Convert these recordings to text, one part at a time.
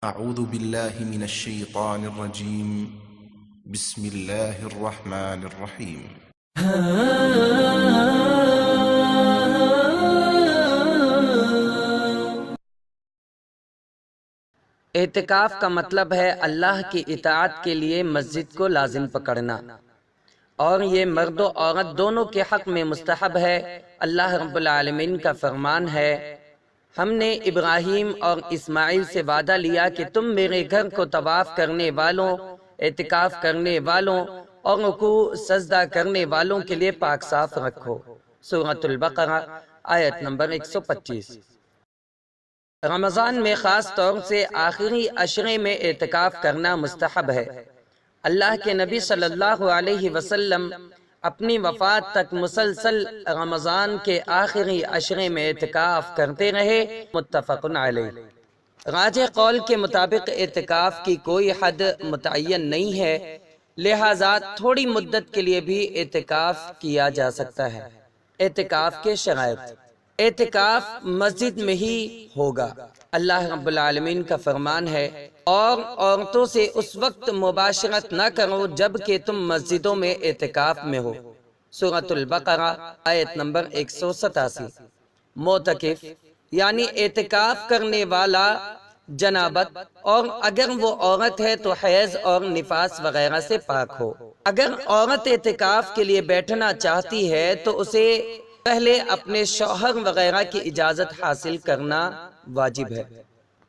أعوذ بالله من الشيطان الرجيم بسم الله الرحمن الرحيم اعتکاف کا مطلب ہے اللہ کی اطاعت کے لیے مسجد کو لازم پکڑنا، اور یہ مرد و عورت دونوں کے حق میں مستحب ہے۔ اللہ رب العالمین کا فرمان ہے، ہم نے ابراہیم اور اسماعیل سے وعدہ لیا کہ تم میرے گھر کو طواف کرنے والوں، اعتکاف کرنے والوں اور رکوع سجدہ کرنے والوں کے لیے پاک صاف رکھو۔ سورۃ البقرہ آیت نمبر 125۔ رمضان میں خاص طور سے آخری عشرے میں اعتکاف کرنا مستحب ہے۔ اللہ کے نبی صلی اللہ علیہ وسلم اپنی وفات تک مسلسل رمضان کے آخری عشرے میں اعتکاف کرتے رہے، متفق علیہ۔ راجح قول کے مطابق اعتکاف کی کوئی حد متعین نہیں ہے، لہذا تھوڑی مدت کے لیے بھی اعتکاف کیا جا سکتا ہے۔ اعتکاف کے شرائط: اعتکاف مسجد میں ہی ہوگا۔ اللہ رب العالمین کا فرمان ہے، اور عورتوں سے اس وقت مباشرت نہ کرو جب کہ تم مسجدوں میں اعتکاف میں ہو۔ سورۃ البقرہ آیت نمبر 187۔ معتکف یعنی اعتکاف کرنے والا جنابت، اور اگر وہ عورت ہے تو حیض اور نفاس وغیرہ سے پاک ہو۔ اگر عورت اعتکاف کے لیے بیٹھنا چاہتی ہے تو اسے پہلے اپنے شوہر وغیرہ کی اجازت حاصل کرنا واجب ہے۔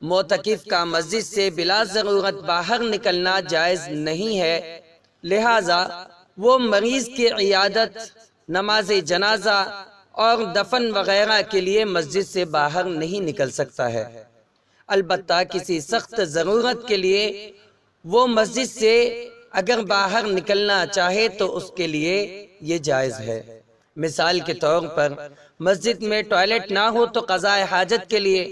معتکف کا مسجد سے بلا ضرورت باہر نکلنا جائز نہیں ہے، لہذا وہ مریض کی عیادت، نماز جنازہ اور دفن وغیرہ کے لیے مسجد سے باہر نہیں نکل سکتا ہے۔ البتہ کسی سخت ضرورت کے لیے وہ مسجد سے اگر باہر نکلنا چاہے تو اس کے لیے یہ جائز ہے۔ مثال کے طور پر مسجد میں ٹوائلٹ نہ ہو تو قضاء حاجت کے لیے،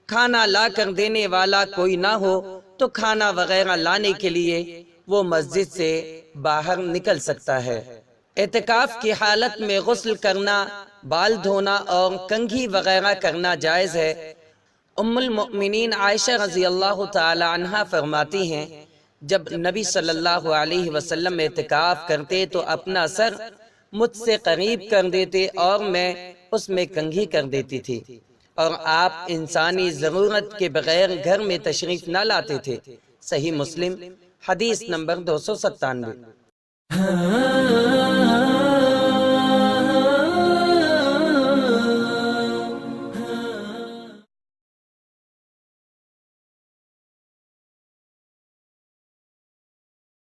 کھانا لا کر دینے والا کوئی نہ ہو تو کھانا وغیرہ لانے کے لیے وہ مسجد سے باہر نکل سکتا ہے۔ اعتکاف کی حالت میں غسل کرنا، بال دھونا اور کنگھی وغیرہ کرنا جائز ہے۔ ام المؤمنین عائشہ رضی اللہ تعالی عنہا فرماتی ہیں، جب نبی صلی اللہ علیہ وسلم اعتکاف کرتے تو اپنا سر مجھ سے قریب کر دیتے اور میں اس میں کنگھی کر دیتی تھی، اور آپ انسانی ضرورت کے بغیر گھر میں تشریف نہ لاتے تھے۔ صحیح مسلم حدیث نمبر 297۔